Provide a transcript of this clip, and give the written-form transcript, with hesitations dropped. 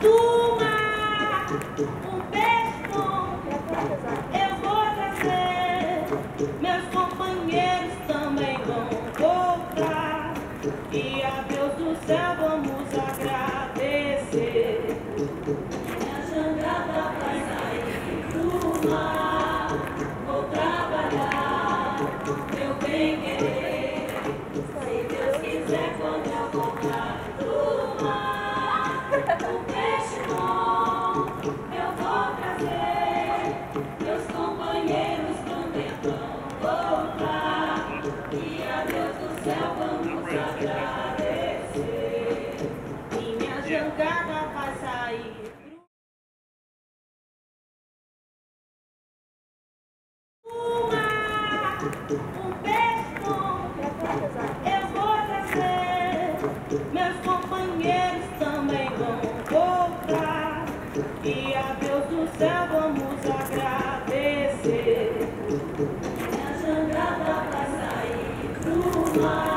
do mar, um peixe bom eu vou trazer. Meus companheiros também vão voltar, e a Deus do céu vamos agradecer. Minha jangada vai sair do mar, vou trabalhar, meu bem querer. Se Deus quiser, quando eu voltar do mar, o peixe bom eu vou trazer. Meus companheiros também vão voltar, e a Deus do céu vamos agradecer. E minha jangada vai sair do mar, um peixe bom eu vou trazer. Meus companheiros também vão voltar, e a Deus do céu vamos agradecer. Minha jangada vai sair do mar.